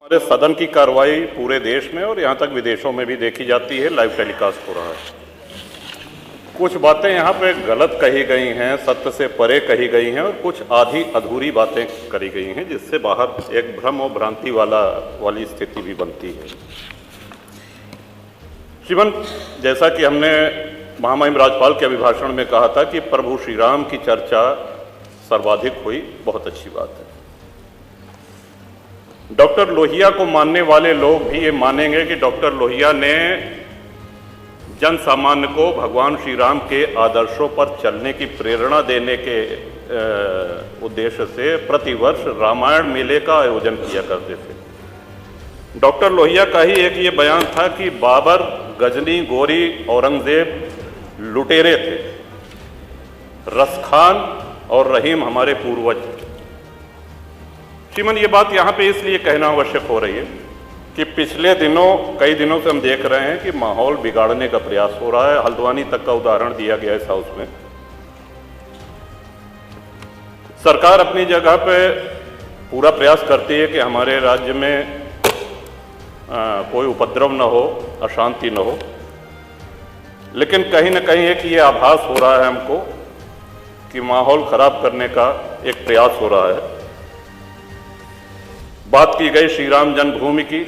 हमारे सदन की कार्रवाई पूरे देश में और यहाँ तक विदेशों में भी देखी जाती है, लाइव टेलीकास्ट हो रहा है। कुछ बातें यहाँ पे गलत कही गई हैं, सत्य से परे कही गई हैं और कुछ आधी अधूरी बातें करी गई हैं, जिससे बाहर एक भ्रम और भ्रांति वाली स्थिति भी बनती है। श्रीमान, जैसा कि हमने महामहिम राज्यपाल के अभिभाषण में कहा था कि प्रभु श्री राम की चर्चा सर्वाधिक हुई, बहुत अच्छी बात है। डॉक्टर लोहिया को मानने वाले लोग भी ये मानेंगे कि डॉक्टर लोहिया ने जन सामान्य को भगवान श्री राम के आदर्शों पर चलने की प्रेरणा देने के उद्देश्य से प्रतिवर्ष रामायण मेले का आयोजन किया करते थे। डॉक्टर लोहिया का ही एक ये बयान था कि बाबर, गजनी, गोरी, औरंगजेब लुटेरे थे, रसखान और रहीम हमारे पूर्वज। श्रीमान, ये बात यहाँ पे इसलिए कहना आवश्यक हो रही है कि पिछले कई दिनों से हम देख रहे हैं कि माहौल बिगाड़ने का प्रयास हो रहा है। हल्द्वानी तक का उदाहरण दिया गया इस हाउस में। सरकार अपनी जगह पे पूरा प्रयास करती है कि हमारे राज्य में कोई उपद्रव न हो, अशांति न हो, लेकिन कहीं न कहीं एक ये आभास हो रहा है हमको कि माहौल खराब करने का एक प्रयास हो रहा है। बात की गई श्री राम जन्मभूमि की,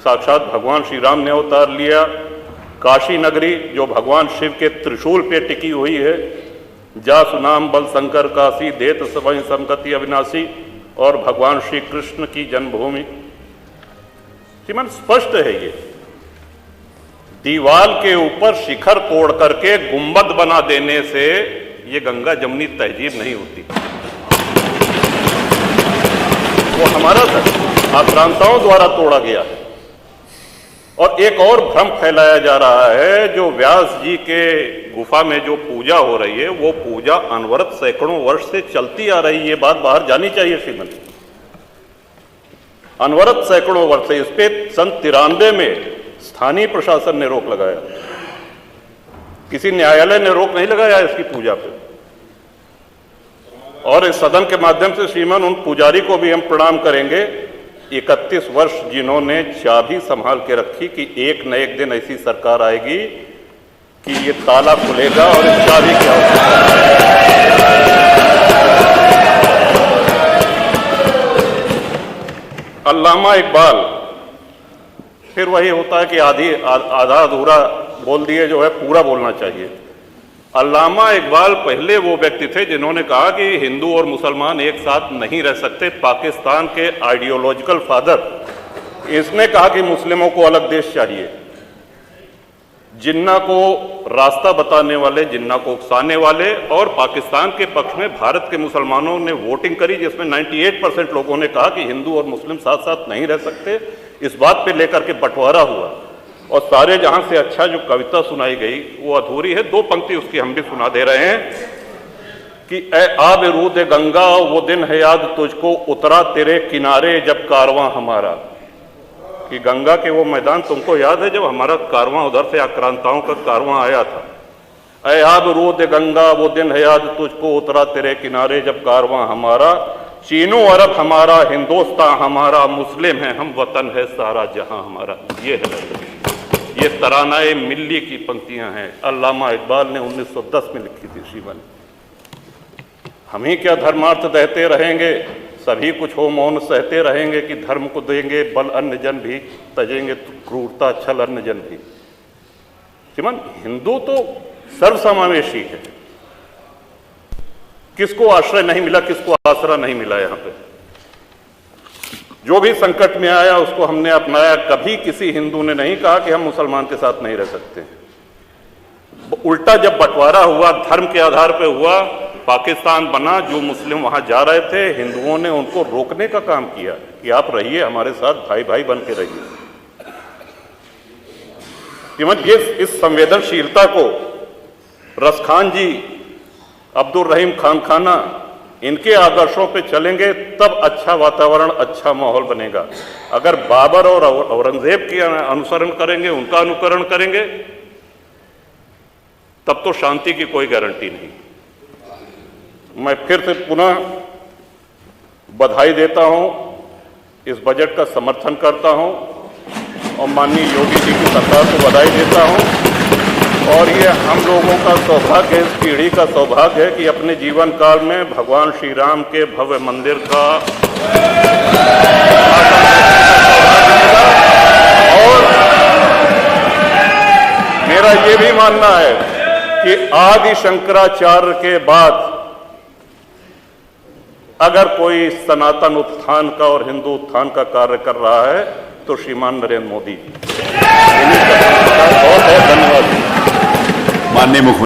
साक्षात भगवान श्री राम ने अवतार लिया। काशी नगरी जो भगवान शिव के त्रिशूल पे टिकी हुई है, जा सुनाम बल शंकर काशी, देत सबहि संगति अविनाशी, और भगवान श्री कृष्ण की जन्मभूमि। श्रीमान, स्पष्ट है ये। दीवाल के ऊपर शिखर तोड़ करके गुंबद बना देने से ये गंगा जमुनी तहजीब नहीं होती। वो हमारा आक्रांताओं द्वारा तोड़ा गया है। और एक और भ्रम फैलाया जा रहा है, जो व्यास जी के गुफा में जो पूजा हो रही है, वो पूजा अनवरत सैकड़ों वर्ष से चलती आ रही है। ये बात बाहर जानी चाहिए श्रीमान। अनवरत सैकड़ों वर्ष से, इस पे सन 93 में स्थानीय प्रशासन ने रोक लगाया, किसी न्यायालय ने रोक नहीं लगाया इसकी पूजा पे। और इस सदन के माध्यम से श्रीमान उन पुजारी को भी हम प्रणाम करेंगे, 31 वर्ष जिन्होंने चाबी संभाल के रखी कि एक न एक दिन ऐसी सरकार आएगी कि ये ताला खुलेगा और इस चाबी की आवश्यकता है। अल्लामा इकबाल, फिर वही होता है कि आधा अधूरा बोल दिए जो है पूरा बोलना चाहिए। अल्लामा इकबाल पहले वो व्यक्ति थे जिन्होंने कहा कि हिंदू और मुसलमान एक साथ नहीं रह सकते। पाकिस्तान के आइडियोलॉजिकल फादर, इसने कहा कि मुस्लिमों को अलग देश चाहिए। जिन्ना को रास्ता बताने वाले, जिन्ना को उकसाने वाले, और पाकिस्तान के पक्ष में भारत के मुसलमानों ने वोटिंग करी, जिसमें 98% लोगों ने कहा कि हिंदू और मुस्लिम साथ साथ नहीं रह सकते। इस बात पे लेकर के बंटवारा हुआ और सारे जहां से अच्छा जो कविता सुनाई गई वो अधूरी है। 2 पंक्ति उसकी हम भी सुना दे रहे हैं कि ए आब रूद गंगा, वो दिन है याद तुझको, उतरा तेरे किनारे जब कारवां हमारा। कि गंगा के वो मैदान तुमको याद है जब हमारा कारवां उधर से आक्रांताओं का कारवां आया था। ए आब रूद गंगा, वो दिन है याद तुझको, उतरा तेरे किनारे जब कारवां हमारा। चीनो अरब हमारा, हिंदुस्तान हमारा, मुस्लिम है हम, वतन है सारा जहां हमारा। ये तरानाए मिल्ली की पंक्तियां हैं, अल्लामा इकबाल ने 1910 में लिखी थी श्रीमान। हम ही क्या धर्मार्थ दहते रहेंगे, सभी कुछ हो मौन सहते रहेंगे, कि धर्म को देंगे बल अन्य जन भी, तजेंगे क्रूरता छल अन्य जन भी। श्रीमान, हिंदू तो सर्वसमावेशी है। किसको आश्रय नहीं मिला, किसको आसरा नहीं मिला? यहाँ पे जो भी संकट में आया उसको हमने अपनाया। कभी किसी हिंदू ने नहीं कहा कि हम मुसलमान के साथ नहीं रह सकते। उल्टा जब बंटवारा हुआ, धर्म के आधार पे हुआ, पाकिस्तान बना, जो मुस्लिम वहां जा रहे थे, हिंदुओं ने उनको रोकने का काम किया कि आप रहिए हमारे साथ, भाई भाई बन के रहिए। ये इस संवेदनशीलता को रसखान जी, अब्दुल रहीम खान खाना, इनके आदर्शों पे चलेंगे तब अच्छा वातावरण, अच्छा माहौल बनेगा। अगर बाबर और औरंगजेब के अनुसरण करेंगे, उनका अनुकरण करेंगे, तब तो शांति की कोई गारंटी नहीं। मैं फिर से पुनः बधाई देता हूं इस बजट का समर्थन करता हूं और माननीय योगी जी की सरकार को बधाई देता हूं। और ये हम लोगों का सौभाग्य है, इस पीढ़ी का सौभाग्य है कि अपने जीवन काल में भगवान श्री राम के भव्य मंदिर का और मेरा ये भी मानना है कि आदि शंकराचार्य के बाद अगर कोई सनातन उत्थान का और हिंदू उत्थान का कार्य कर रहा है तो श्रीमान नरेंद्र मोदी। बहुत बहुत धन्यवाद। माननीय मुख्यमंत्री।